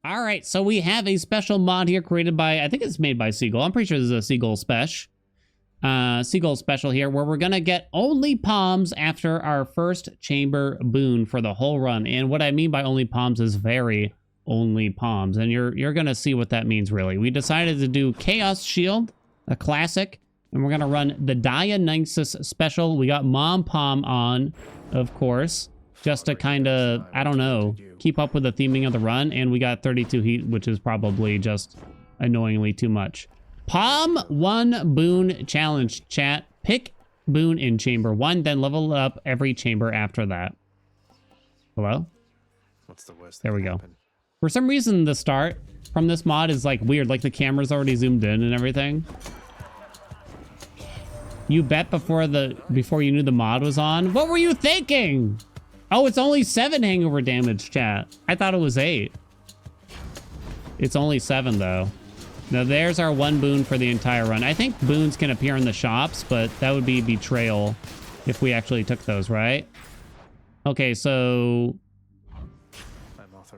All right, so we have a special mod here created by, I think it's made by Seagull. I'm pretty sure this is a Seagull special. Seagull special here, where we're gonna get only Poms after our first chamber boon for the whole run. And what I mean by only Poms is very only Poms, and you're gonna see what that means really. We decided to do Chaos Shield, a classic, and we're gonna run the Dionysus special. We got Mom Pom on, of course, just to kind of, I don't know, keep up with the theming of the run. And we got 32 heat, which is probably just annoyingly too much. Pom 1 boon challenge, chat. Pick boon in chamber 1, then level up every chamber after that. Hello? What's the worst there we go. For some reason, the start from this mod is like weird, like the camera's already zoomed in and everything. You bet before you knew the mod was on? What were you thinking? Oh, it's only 7 hangover damage, chat. I thought it was 8. It's only 7 though. Now there's our 1 boon for the entire run. I think boons can appear in the shops, but that would be betrayal if we actually took those, right? Okay, so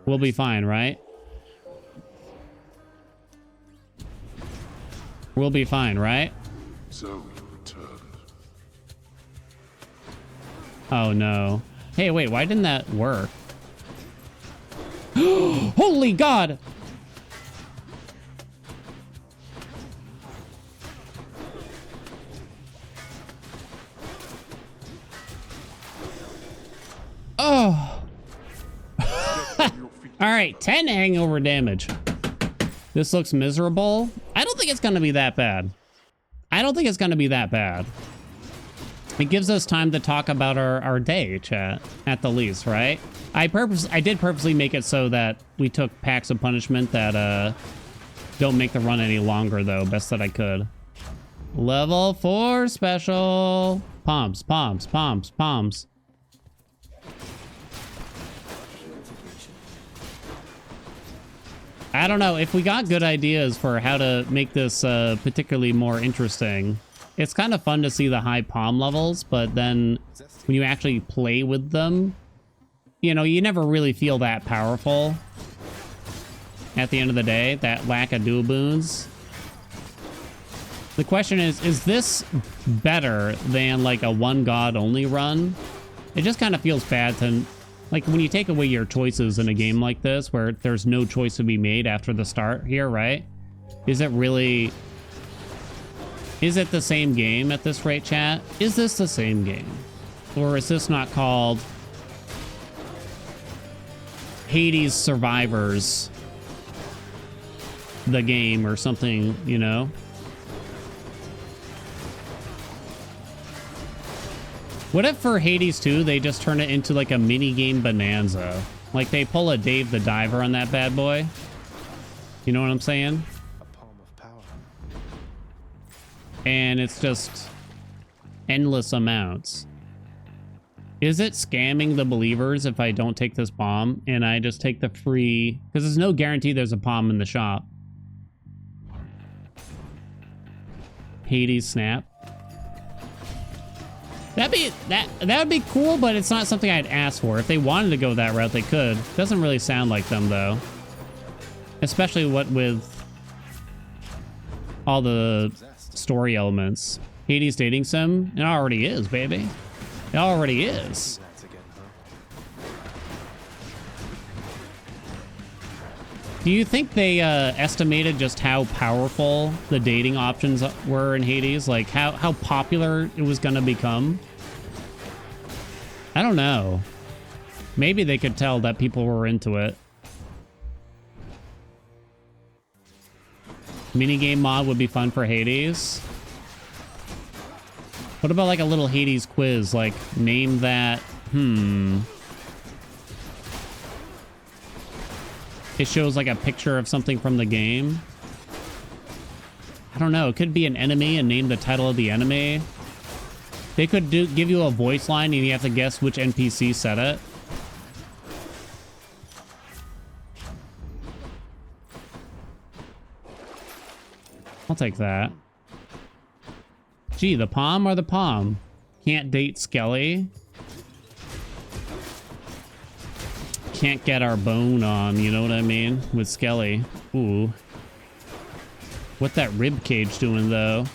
we'll be fine, right? We'll be fine, right? So you returned. Oh no. Hey, wait, why didn't that work? Holy God! Oh. All right, 10 hangover damage. This looks miserable. I don't think it's going to be that bad. I don't think it's going to be that bad. It gives us time to talk about our day, chat, at the least, right? I did purposely make it so that we took packs of punishment that don't make the run any longer, though, best that I could. Level 4 special. Poms, Poms, Poms, Poms. I don't know if we got good ideas for how to make this particularly more interesting. It's kind of fun to see the high Pom levels, but then when you actually play with them, you know, you never really feel that powerful. At the end of the day, that lack of dual boons. The question is this better than like a 1 god only run? It just kind of feels bad to, like, when you take away your choices in a game like this, where there's no choice to be made after the start here, right? Is it really... Is it the same game at this rate, chat? Is this the same game? Or is this not called Hades Survivors, the game, or something, you know? What if for Hades 2, they just turn it into like a mini-game bonanza? Like they pull a Dave the Diver on that bad boy? You know what I'm saying? And it's just endless amounts. Is it scamming the believers if I don't take this bomb and I just take the free? Because there's no guarantee there's a Pom in the shop. Hades Snap. That would be cool, but it's not something I'd ask for. If they wanted to go that route, they could. Doesn't really sound like them though. Especially what with all the story elements. Hades dating sim? It already is, baby. It already is. Do you think they estimated just how powerful the dating options were in Hades? Like how popular it was gonna become? I don't know. Maybe they could tell that people were into it. Minigame mod would be fun for Hades. What about like a little Hades quiz? Like name that, It shows like a picture of something from the game. I don't know. It could be an enemy and name the title of the enemy. They could give you a voice line and you have to guess which NPC said it. I'll take that. Gee, the Pom or the Pom? Can't date Skelly. can't get our bone on, you know what I mean? With Skelly. Ooh. What that rib cage doing though?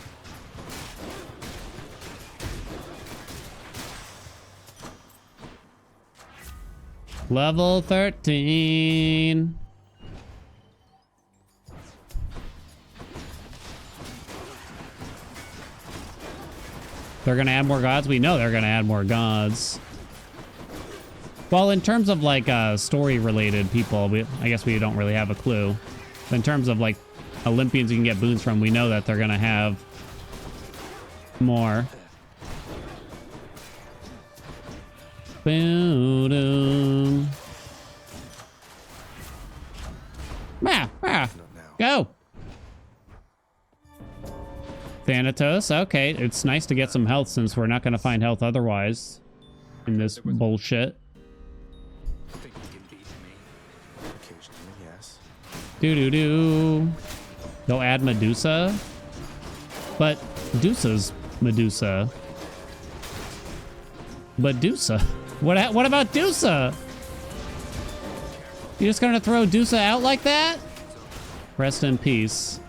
Level 13. They're gonna add more gods? We know they're gonna add more gods. Well, in terms of like story-related people, I guess we don't really have a clue. But in terms of like Olympians you can get boons from, we know that they're gonna have more. Boom. Go. Thanatos. Okay, it's nice to get some health since we're not going to find health otherwise in this bullshit. Do. They'll add Medusa. But Medusa's Medusa. But Dusa. What about Dusa? You just gonna throw Dusa out like that? Rest in peace.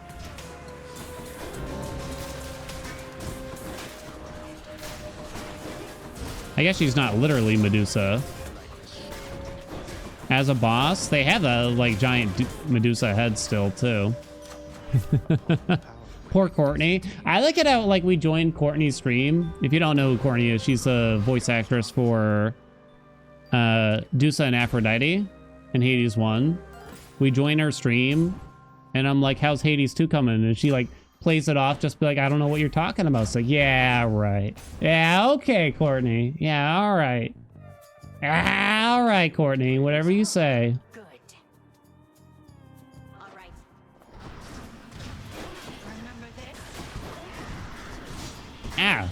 I guess she's not literally Medusa. As a boss, they have a like giant Medusa head still too. Poor Courtney. I like it how like we joined Courtney's stream. If you don't know who Courtney is, she's a voice actress for Dusa and Aphrodite in Hades 1. We join her stream and I'm like, how's Hades 2 coming? And she like plays it off, just be like, I don't know what you're talking about. It's like, yeah, right. Yeah, okay, Courtney. Yeah, all right. All right, Courtney, whatever you say. Good. All right. Remember this? Ow.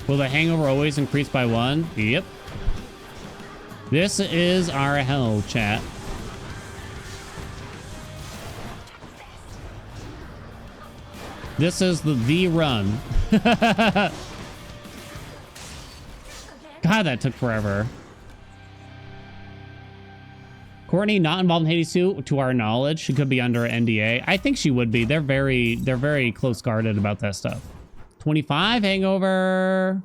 Will the hangover always increase by 1? Yep. This is our hell, chat. This is the run. God, that took forever. Courtney not involved in Hades 2, to our knowledge. She could be under NDA. I think she would be. They're very close guarded about that stuff. 25 hangover.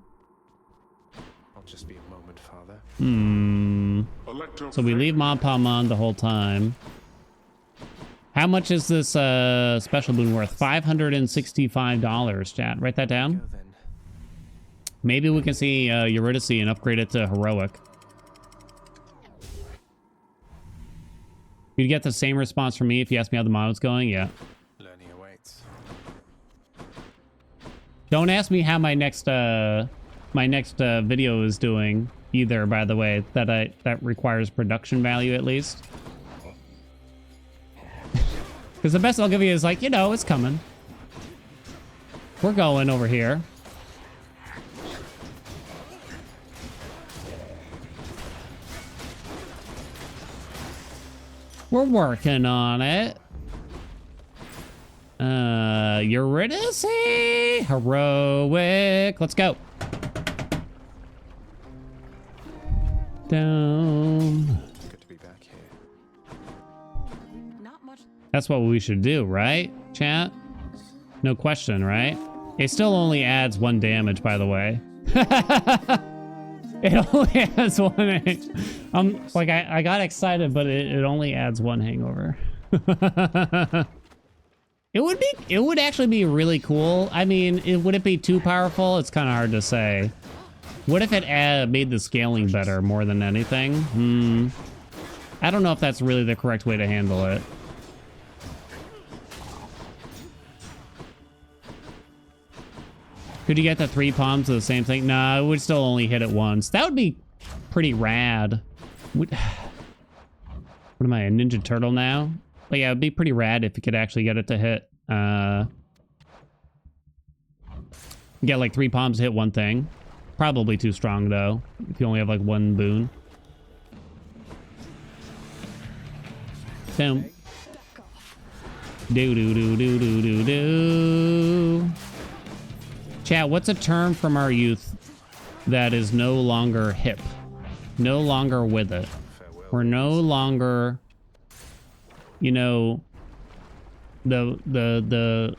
I'll just be a moment, Father. So we leave Mod Pom on the whole time. How much is this special boon worth? $565, chat. Write that down. Maybe we can see Eurydice and upgrade it to heroic. You'd get the same response from me if you asked me how the mod was going. Yeah. Learning awaits. Don't ask me how my next video is doing either, by the way. That requires production value at least. Because the best I'll give you is like, you know, it's coming. We're going over here. We're working on it. Eurydice, heroic. Let's go. Down. Good to be back here. Not much. That's what we should do, right, chat? No question, right? It still only adds 1 damage, by the way. It only adds 1. Like I got excited, but it only adds 1 hangover. It would actually be really cool. I mean, would it be too powerful? It's kind of hard to say. What if it made the scaling better more than anything? I don't know if that's really the correct way to handle it. Could you get the 3 palms of the same thing? Nah, it would still only hit it once. That would be pretty rad. What am I, a Ninja Turtle now? But yeah, it'd be pretty rad if you could actually get it to hit. Get like 3 palms to hit 1 thing. Probably too strong though, if you only have like 1 boon. Boom. Do do do do do do do. Chat, what's a term from our youth that is no longer hip? No longer with it. We're no longer, you know, the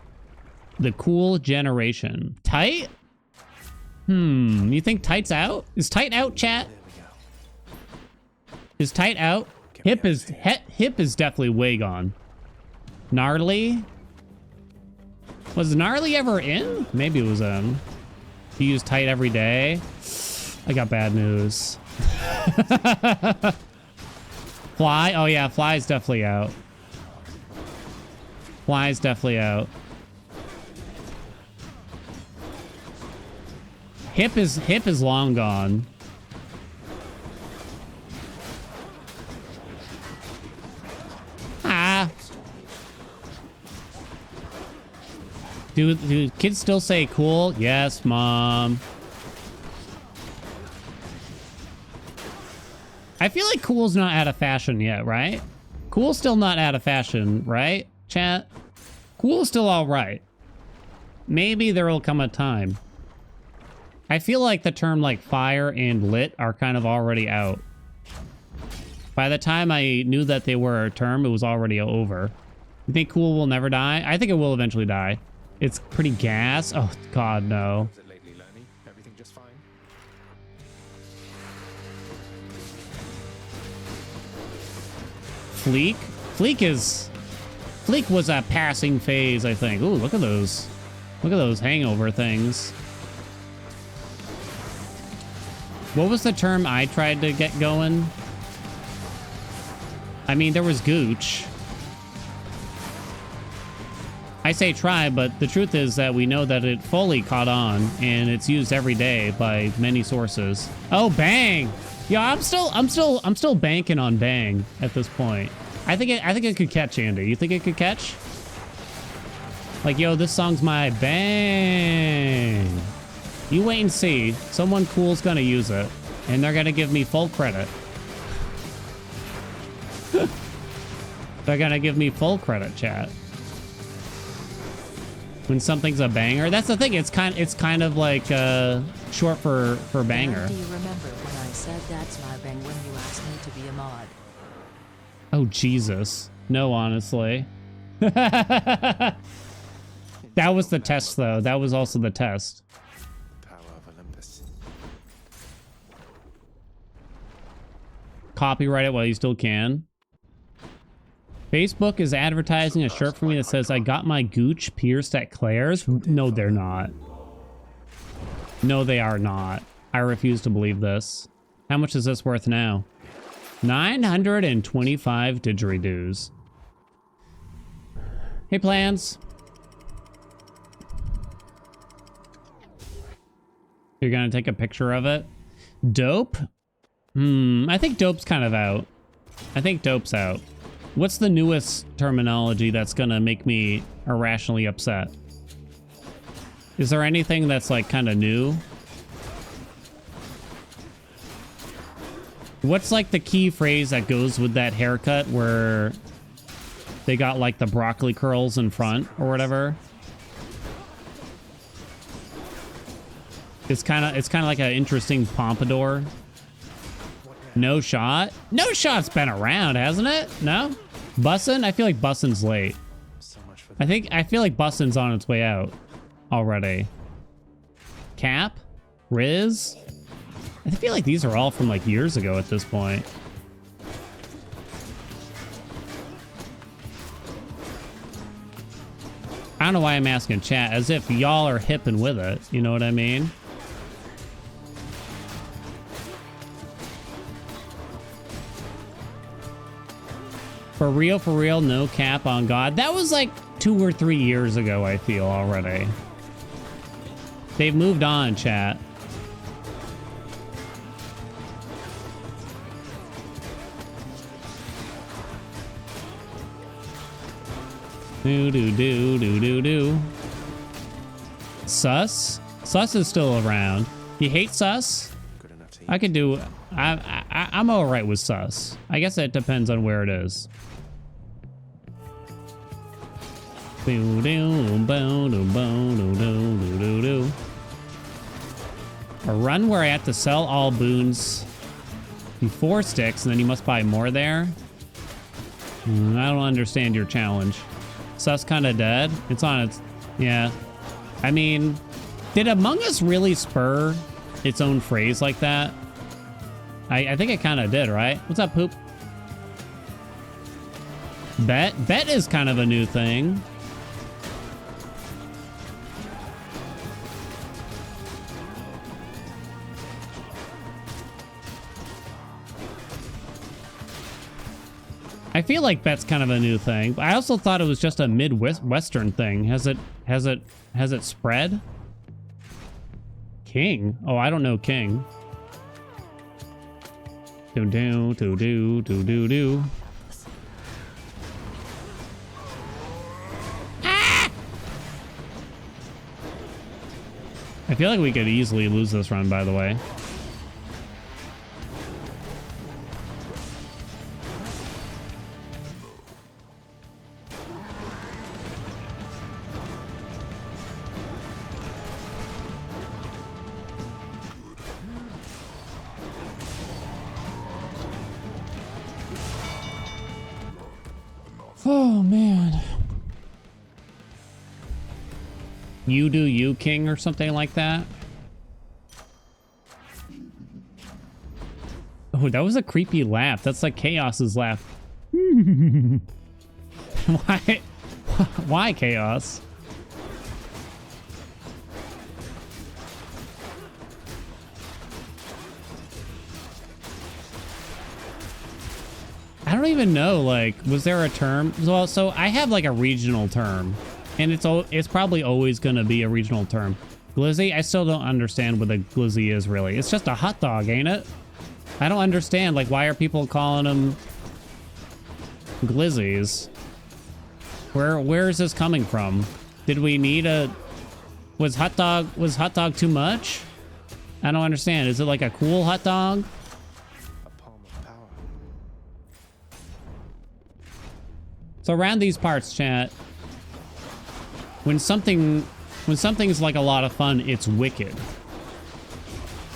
cool generation. Tight? You think tight's out? Is tight out, chat? Is tight out? Hip is definitely way gone. Gnarly? Was gnarly ever in? Maybe it was in. You use tight every day. I got bad news. Fly? Oh yeah, fly's definitely out. Fly's definitely out. Hip is long gone. Ah. Do kids still say cool? Yes, mom. I feel like cool's not out of fashion yet, right? Cool's still not out of fashion, right, chat? Cool's still all right. Maybe there will come a time. I feel like the term like fire and lit are kind of already out. By the time I knew that they were a term, it was already over. You think cool will never die? I think it will eventually die. It's pretty gas. Oh God, no. Was it lately, Lenny? Everything just fine? Fleek? Fleek was a passing phase, I think. Ooh, look at those. Look at those hangover things. What was the term I tried to get going? I mean, there was gooch. I say try, but the truth is that we know that it fully caught on, and it's used every day by many sources. Oh, bang! Yeah, I'm still banking on bang at this point. I think it could catch, Andy. You think it could catch? Like, yo, this song's my bang. You wait and see. Someone cool's gonna use it, and they're gonna give me full credit. They're gonna give me full credit, chat. When something's a banger, that's the thing. It's kind of like short for banger. Do you remember when I said that's my bang when you asked me to be a mod? Oh Jesus, no, honestly. That was the test, though. That was also the test. Power of Olympus. Copyright it while you still can. Facebook is advertising a shirt for me that says, I got my gooch pierced at Claire's. No, they're not. No, they are not. I refuse to believe this. How much is this worth now? 925 didgeridoos. Hey, plans. You're gonna take a picture of it? Dope? I think dope's kind of out. I think dope's out. What's the newest terminology that's gonna make me irrationally upset? Is there anything that's like kind of new? What's like the key phrase that goes with that haircut where they got like the broccoli curls in front or whatever? It's kind of like an interesting pompadour. No shot? No shot's been around, hasn't it? No? Bussin'? I feel like Bussin's late. So much for I feel like Bussin's on its way out already. Cap? Riz? I feel like these are all from like years ago at this point. I don't know why I'm asking chat, as if y'all are hip and with it. You know what I mean? For real, no cap on God. That was like 2 or 3 years ago, I feel, already. They've moved on, chat. Do. Sus? Sus is still around. You hate sus? good enough to eat. I could do... I'm alright with sus. I guess it depends on where it is. A run where I have to sell all boons before Styx, and then you must buy more there. I don't understand your challenge. Sus kind of dead. It's on its... Yeah. I mean, did Among Us really spur its own phrase like that? I think it kind of did, right? What's up, Poop? Bet is kind of a new thing. I feel like bet's kind of a new thing. I also thought it was just a Midwestern thing. Has it spread? King? Oh, I don't know King. Do do do do do do do. Ah! I feel like we could easily lose this run, by the way. Oh, man. You do you, King, or something like that? Oh, that was a creepy laugh. That's like Chaos's laugh. Why? Why Chaos? I don't even know, like, was there a term? Well, so I have like a regional term, and it's probably always going to be a regional term. Glizzy, I still don't understand what a glizzy is really. It's just a hot dog, ain't it? I don't understand, like, why are people calling them glizzies? Where is this coming from? Did we need was hot dog too much? I don't understand. Is it like a cool hot dog? So around these parts, chat, when something's like a lot of fun, it's wicked.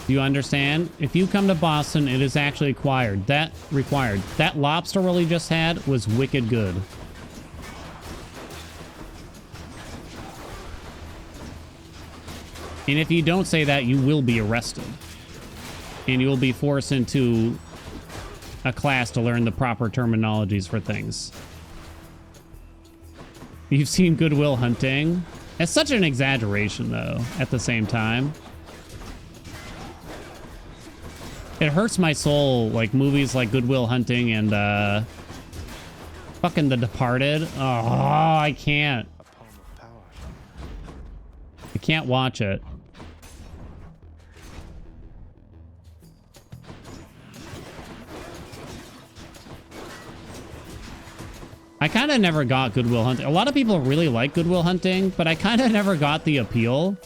Do you understand? If you come to Boston, it is actually required. That lobster roll you just had was wicked good. And if you don't say that, you will be arrested. And you will be forced into a class to learn the proper terminologies for things. You've seen Good Will Hunting. It's such an exaggeration, though, at the same time. It hurts my soul, like movies like Good Will Hunting and fucking The Departed. Oh, I can't. I can't watch it. I kind of never got Good Will Hunting. A lot of people really like Good Will Hunting, but I kind of never got the appeal.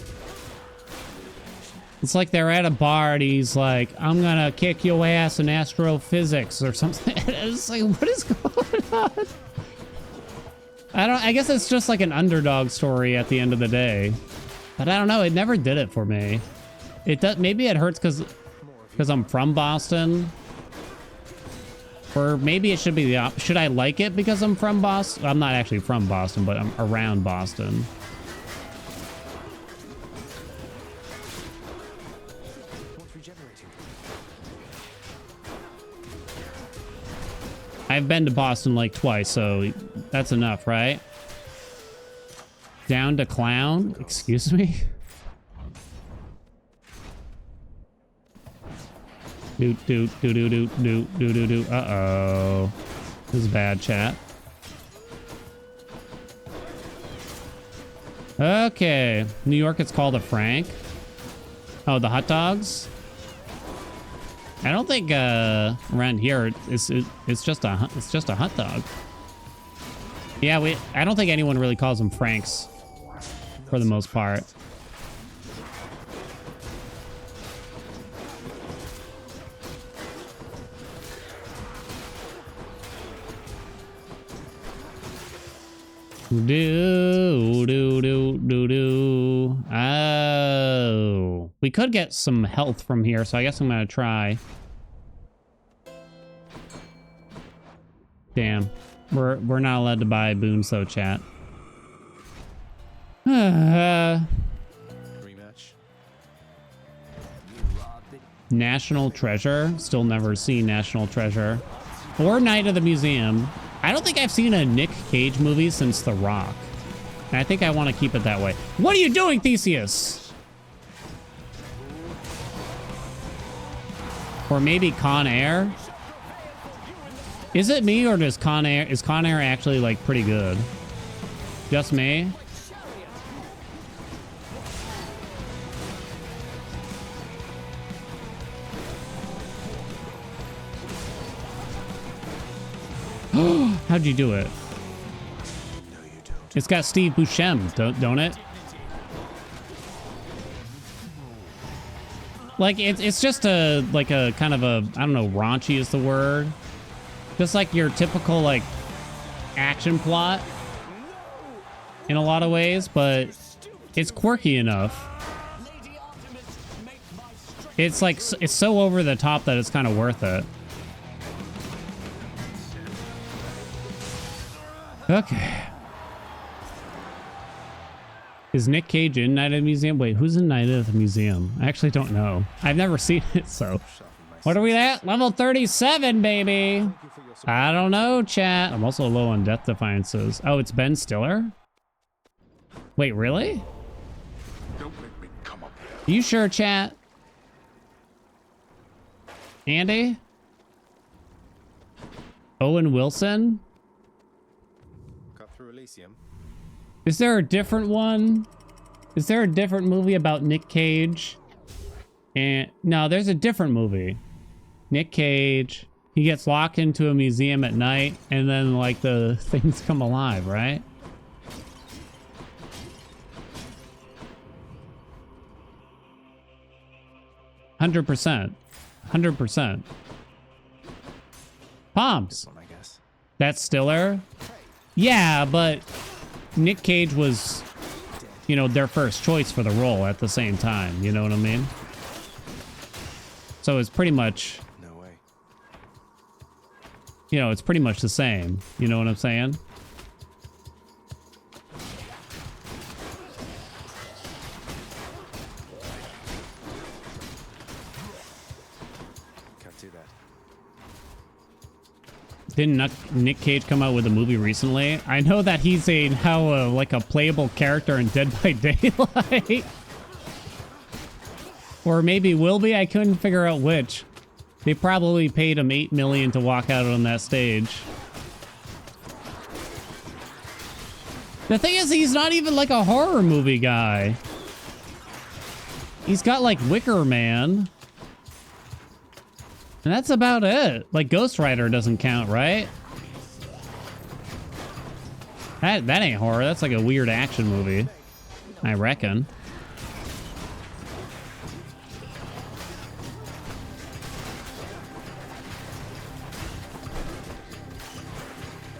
It's like they're at a bar and he's like, I'm gonna kick your ass in astrophysics or something. It's like, what is going on? I guess it's just like an underdog story at the end of the day. But I don't know, it never did it for me. It does, maybe it hurts because I'm from Boston. Or maybe it should be the opposite. Should I like it because I'm from Boston? I'm not actually from Boston, but I'm around Boston. I've been to Boston like twice, so that's enough, right? Down to clown? Excuse me? Do. Uh-oh. This is bad, chat. Okay. New York, it's called a Frank. Oh, the hot dogs? I don't think around here it's just a hot dog. Yeah, I don't think anyone really calls them Franks for the most part. Do. Oh, We could get some health from here, so I guess I'm gonna try. Damn. We're not allowed to buy boons though, chat. Rematch. National Treasure. Still never seen National Treasure. Or Night of the Museum. I don't think I've seen a Nick Cage movie since The Rock. And I think I want to keep it that way. What are you doing, Theseus? Or maybe Con Air? Is it me, or is Con Air actually like pretty good? Just me? How'd you do it? It's got Steve Buscemi, don't it? Like it's just a like a kind of a, I don't know, raunchy is the word. Just like your typical like action plot in a lot of ways, but it's quirky enough. It's like it's so over the top that it's kind of worth it. Okay. Is Nick Cage in Night of the Museum? Wait, who's in Night of the Museum? I actually don't know. I've never seen it, so. What are we at? Level 37, baby. I don't know, chat. I'm also low on death defiances. Oh, it's Ben Stiller? Wait, really? Don't make me come up here. You sure, chat? Andy? Owen Wilson? Cut through Elysium. Is there a different one? Is there a different movie about Nick Cage? And no, there's a different movie. Nick Cage. He gets locked into a museum at night, and then like the things come alive, right? %. 100%. Poms. One, I guess. That's Stiller? Yeah, but Nick Cage was, you know, their first choice for the role at the same time. You know what I mean? So it's pretty much, No way. you know, it's pretty much the same. You know what I'm saying? Can't do that. Didn't Nick Cage come out with a movie recently? I know that he's now like a playable character in Dead by Daylight. Or maybe will be. I couldn't figure out which. They probably paid him $8 million to walk out on that stage. The thing is, he's not even like a horror movie guy. He's got like Wicker Man. And that's about it. Like Ghost Rider doesn't count, right? That ain't horror. That's like a weird action movie, I reckon.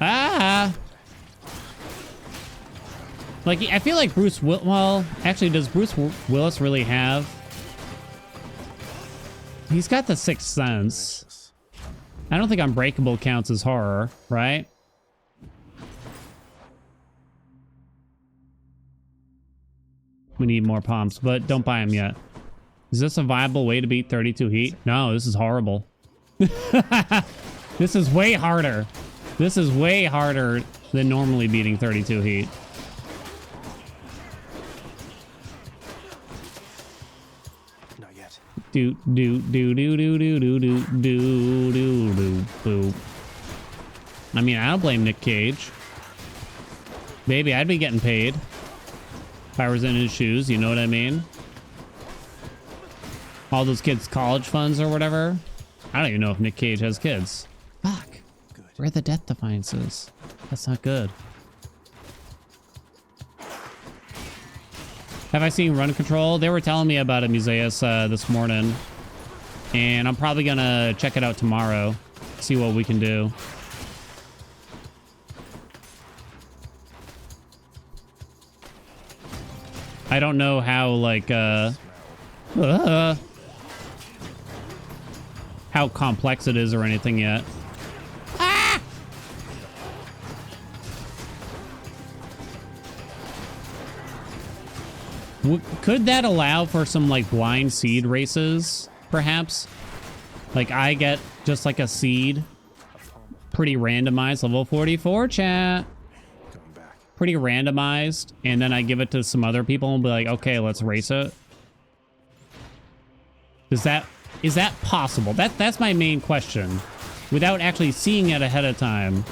Ah! Like, I feel like well, actually, does Bruce Willis really have? He's got the Sixth Sense. I don't think Unbreakable counts as horror, right? We need more Poms, but don't buy them yet. Is this a viable way to beat 32 heat? No, this is horrible. This is way harder. This is way harder than normally beating 32 heat. Not yet. Do do do do do do do do do do do boo. I mean, I don't blame Nick Cage. Baby, I'd be getting paid if I was in his shoes, you know what I mean? All those kids' college funds or whatever. I don't even know if Nick Cage has kids. Fuck. Good. Where are the death defiances? That's not good. Have I seen Run Control? They were telling me about it, Museus, this morning. And I'm probably gonna check it out tomorrow. See what we can do. I don't know how, like, How complex it is or anything yet. Ah! Could that allow for some like blind seed races, perhaps? Like I get just like a seed, pretty randomized, level 44, chat. Going back. Pretty randomized, and then I give it to some other people and be like, okay, let's race it. Is that possible? That's my main question. Without actually seeing it ahead of time.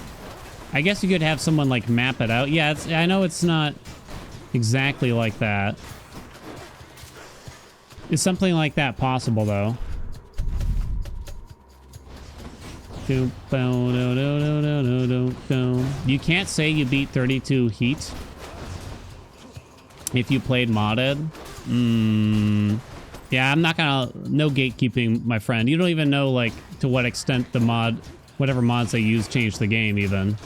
I guess you could have someone like map it out. Yeah, I know it's not exactly like that. Is something like that possible though? You can't say you beat 32 heat if you played modded. Yeah, I'm not gonna... No gatekeeping, my friend. You don't even know, like, to what extent the mod... Whatever mods they use change the game, even.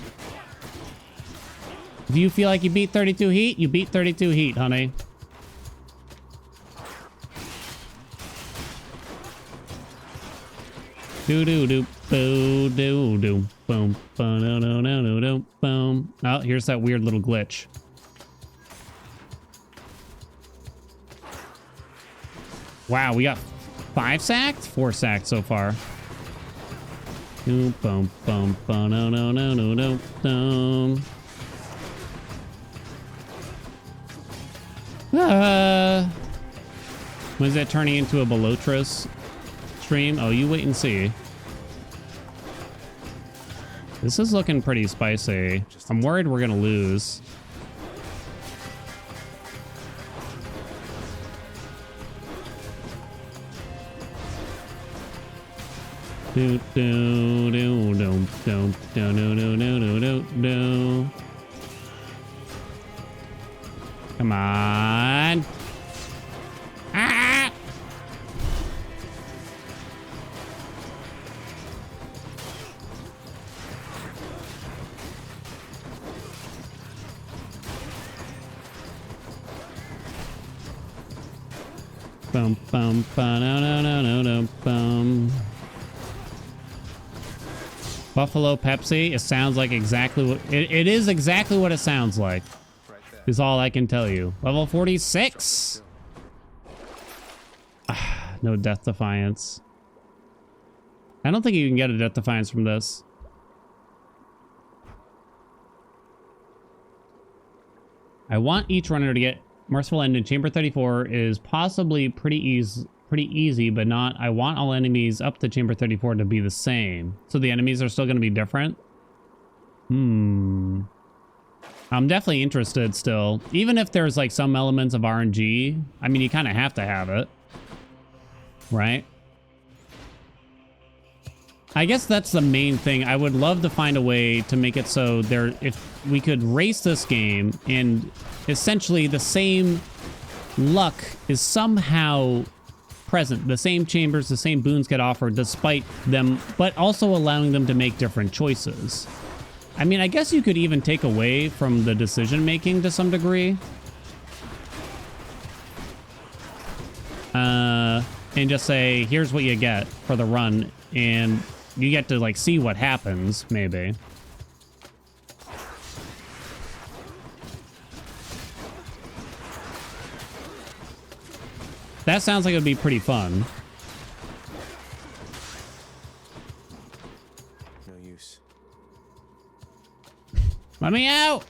If you feel like you beat 32 heat, you beat 32 heat, honey. Do-do-do. Boo-do-do. Boom. Ba-do-do-do-do-do. Boom. Oh, here's that weird little glitch. Wow, we got 5 sacked? 4 sacked so far. Boom, boom, boom, boom, no, no, no, no, no, no. When's that turning into a Belotris stream? Oh, you wait and see. This is looking pretty spicy. I'm worried we're gonna lose. Do do do do do do do do do do do. Come on. Ah! Bum bum ba no no no no no bum. Buffalo Pepsi. It sounds like exactly what it is. Exactly what it sounds like. Right there. Is all I can tell you. Level 46. No Death Defiance. I don't think you can get a Death Defiance from this. I want each runner to get Merciful End in Chamber 34 is possibly pretty easy, but not. I want all enemies up to Chamber 34 to be the same. So the enemies are still going to be different? I'm definitely interested still. Even if there's like some elements of RNG, I mean, you kind of have to have it. Right? I guess that's the main thing. I would love to find a way to make it so there, if we could race this game and essentially the same luck is somehow present. The same chambers, the same boons get offered despite them, but also allowing them to make different choices. I mean, I guess you could even take away from the decision making to some degree. And just say, here's what you get for the run, and you get to like see what happens, maybe. That sounds like it would be pretty fun. No use. Let me out!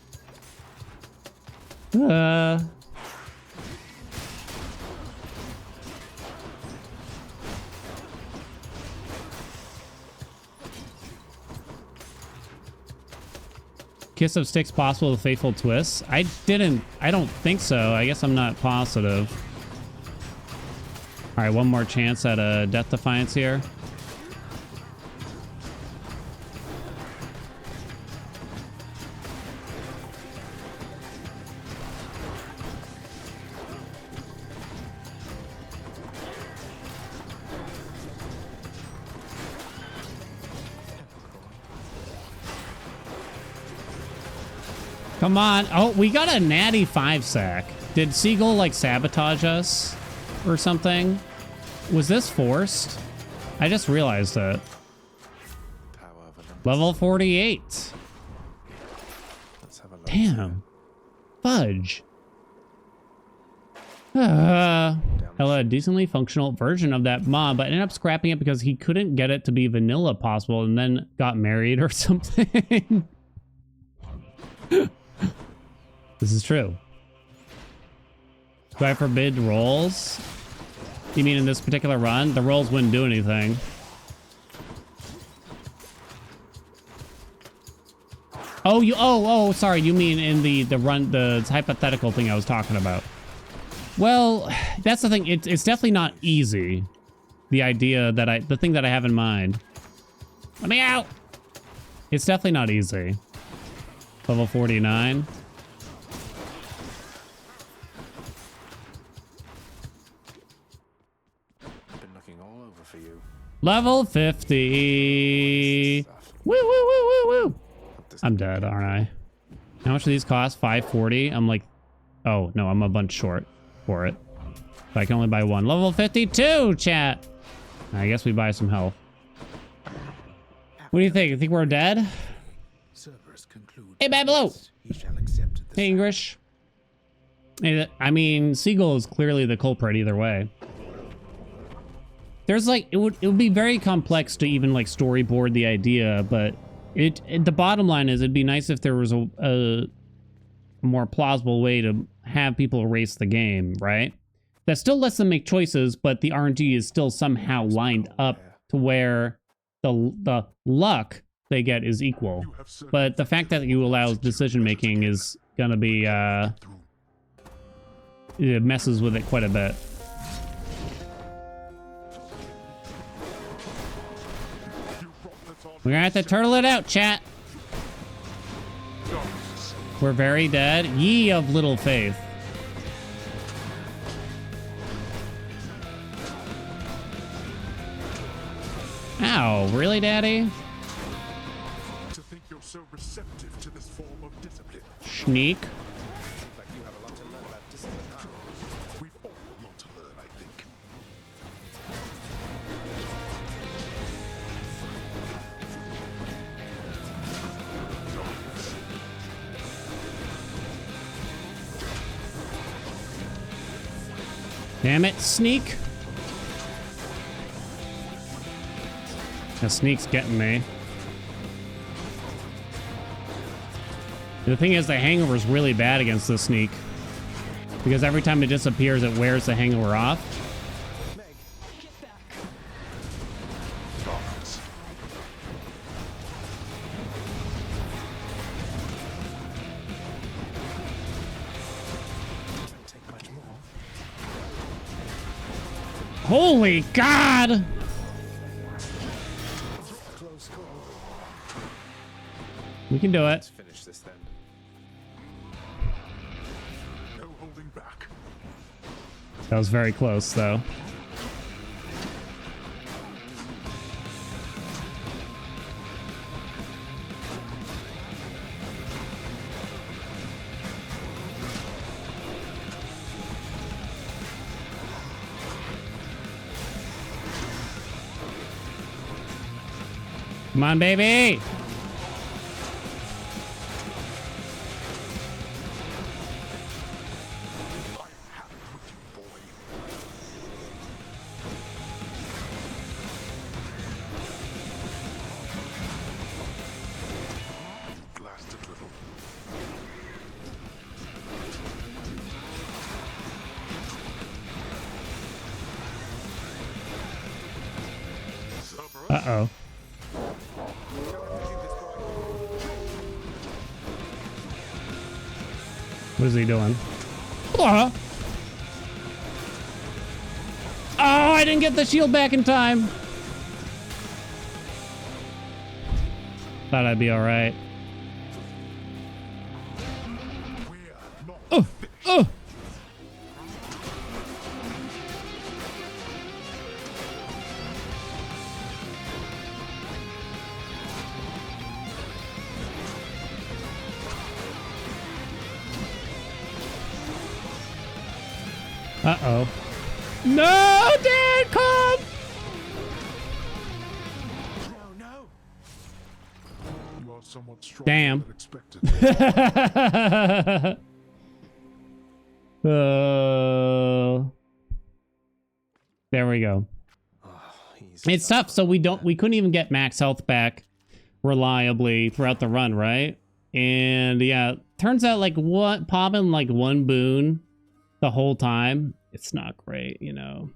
Kiss of Styx possible with Faithful Twists? I don't think so. I guess I'm not positive. All right, one more chance at a Death Defiance here. Come on. Oh, we got a natty 5 sack. Did Seagull like sabotage us? or something. Was this forced? I just realized it. Power of Olympus. Level 48. Let's have a look. Damn. Fudge. Hella a decently functional version of that mod, but ended up scrapping it because he couldn't get it to be vanilla possible and then got married or something. This is true. Do I forbid rolls? You mean in this particular run? The rolls wouldn't do anything. Oh, sorry. You mean in the run, the hypothetical thing I was talking about. Well, that's the thing. It's definitely not easy. The idea that the thing that I have in mind. Let me out. It's definitely not easy. Level 49. Been looking all over for you. Level 50. Woo, woo, woo, woo, woo. I'm dead, aren't I? How much do these cost? 540. I'm like, oh no, I'm a bunch short for it. But I can only buy one. Level 52, chat. I guess we buy some health. What do you think? You think we're dead? Cerberus concludes. Hey, Babylon. He shall accept the Hey, English. Hey, I mean, Seagull is clearly the culprit either way. There's like, it would be very complex to even like storyboard the idea, but the bottom line is it'd be nice if there was a more plausible way to have people erase the game, right? That still lets them make choices, but the RNG is still somehow lined up to where the luck they get is equal. But the fact that you allow decision making is gonna be it messes with it quite a bit. We're gonna have to turtle it out, chat. We're very dead. Ye of little faith. Ow, really, Daddy? To think you're so receptive to this form of discipline. Sneak. Like you have a lot to learn about discipline, huh? We've all a lot to learn, I think. Damn it, Sneak. The Sneak's getting me. The thing is, the hangover is really bad against the Sneak. Because every time it disappears, it wears the hangover off. Meg, get back. Darkness. Doesn't take much more. Holy God! Close call. We can do it. Let's finish this then. No holding back. That was very close, though. Come on, baby! Blasted little. Cerberus. Uh-oh. What is he doing? Oh, I didn't get the shield back in time. Thought I'd be all right. We're not Oh, oh. Uh-oh. No, Dad, come! No, no. You are somewhat stronger Damn. than expected. There we go. Oh, he's It's tough, so we couldn't even get max health back reliably throughout the run, right? And yeah, turns out like popping like one boon the whole time, it's not great, you know.